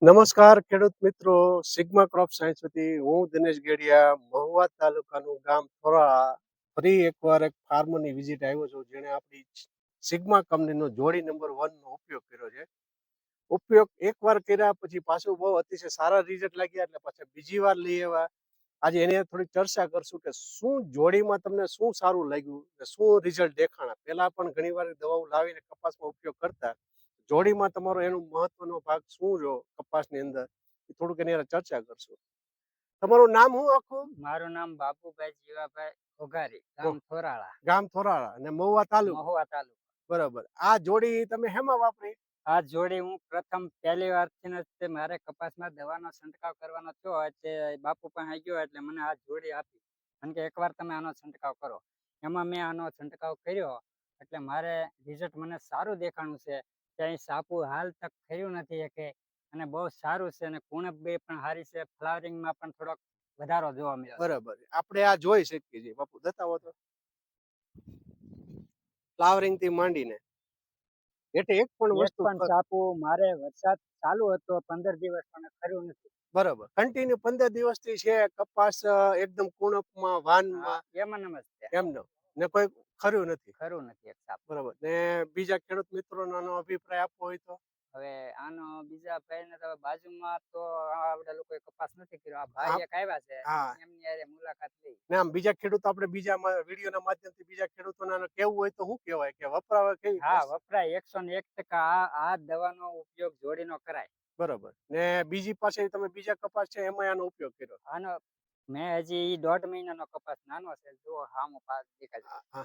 નમસ્કાર ખેડૂત મિત્રો, સિગ્મા ક્રોપ સાયન્સ વતી હું દિનેશ ગેડિયા મહુવા તાલુકાનું ગામ થોરા ફરી એકવાર એક ફાર્મરની વિઝિટ આવ્યો છું જેણે આપણી સિગ્મા કંપનીનો જોડી નંબર 1 નો ઉપયોગ કર્યો છે. ઉપયોગ એકવાર કર્યા પછી પાછું બહુ અતિશય સારા રિઝલ્ટ લાગ્યા એટલે પાછા બીજી વાર લઈ આવ્યા. આજે એની થોડીક ચર્ચા કરશું કે શું જોડીમાં તમને શું સારું લાગ્યું ને શું રિઝલ્ટ દેખાણા. પહેલા પણ ઘણી વાર દવાઓ લાવીને કપાસમાં ઉપયોગ કરતા, જોડીમાં તમારો એનો મહત્વનો ભાગ શું જો કપાસની અંદર એ થોડુંક એની હારે ચર્ચા કરશું. તમારું નામ શું આખું? મારું નામ બાપુભાઈ જીવાભાઈ ઘોઘારી, ગામ થોરાળા, ગામ થોરાળા અને મહુવા તાલુકો. મહુવા તાલુકો. બરાબર. આ જોડી તમે હેમાં વાપરી? આ જોડી હું પ્રથમ પહેલી વારથી જ મારે કપાસમાં દવાનો છંટકાવ કરવાનો થયો એટલે બાપુ પાસે ગયો એટલે મને આ જોડી આપી કારણ કે એકવાર તમે આનો છંટકાવ કરો. એમાં મેં આનો છંટકાવ કર્યો એટલે મારે રિઝલ્ટ મને સારું દેખાણું છે. ક્યાંય સાપુ હાલ તક થયું નથી કે અને બહુ સારું છે અને કુણપ બે પણ સારી છે. ફ્લાવરિંગમાં પણ થોડોક વધારો જોવા મળ્યો. બરાબર. આપણે આ જોઈ શકીએ છીએ. બાપુ બતાવો તો. ફ્લાવરિંગ થી માંડીને એટલે એક પણ વસ્તુ સાપુ મારે વરસાદ ચાલુ હતો 15 દિવસ પણ ખર્યું નથી. બરાબર. કન્ટિન્યુ 15 દિવસથી છે કપાસ એકદમ કુણપમાં વાનમાં એમનો ને કોઈ ખર્યું નથી એક સાપ. બરાબર. ને બીજા ખેડૂત મિત્રોનો આનો અભિપ્રાય આપવો હોય તો? હવે આનો બીજા ભાઈને તો બાજુમાં તો આપણા લોકોએ કપાસ નથી કર્યો. આ ભાઈ એક આવ્યા છે, એમની હારે મુલાકાત લઈ. ને આમ બીજા ખેડૂત આપણે બીજા વિડીયોના માધ્યમથી બીજા ખેડૂતોને કેવું હોય તો શું કહેવાય કે વપરાવે કેવી? હા, વપરાય 101% આ દવાનો ઉપયોગ જોડીનો કરાય. બરાબર. ને બીજી પાસે તમે બીજા કપાસ છે એમાં આનો ઉપયોગ કર્યો? આનો મેં હજી 1.5 મહિનાનો કપાસ નાનો છે, જો હામો પાક દેખાય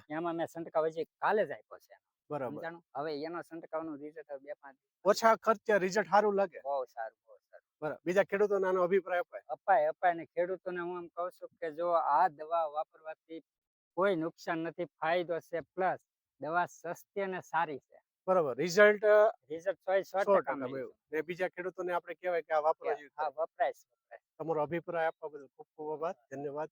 છે. એમાં મેં છંટકાવ હજી કાલે જ આપ્યો છે. બરાબર. હવે એનો છંટકાવનું રિઝલ્ટ 2-5 ઓછા ખર્ચે રિઝલ્ટ સારું લાગે? બહુ સારું, બહુ સારું. બરાબર. બીજા ખેડૂતોને આનો અભિપ્રાય અપાય ને ખેડૂતોને હું એમ કહું છું કે જો આ દવા વાપરવાથી કોઈ નુકસાન નથી, ફાયદો છે, પ્લસ દવા સસ્તી અને સારી છે. બરાબર. રિઝલ્ટ 100% મળ્યું. ને બીજા ખેડૂતોને આપણે કહેવાય કે આ વાપરવા જોઈએ. હા, વપરાય. તમારો અભિપ્રાય આપવા બદલ ખૂબ ખૂબ આભાર. ધન્યવાદ.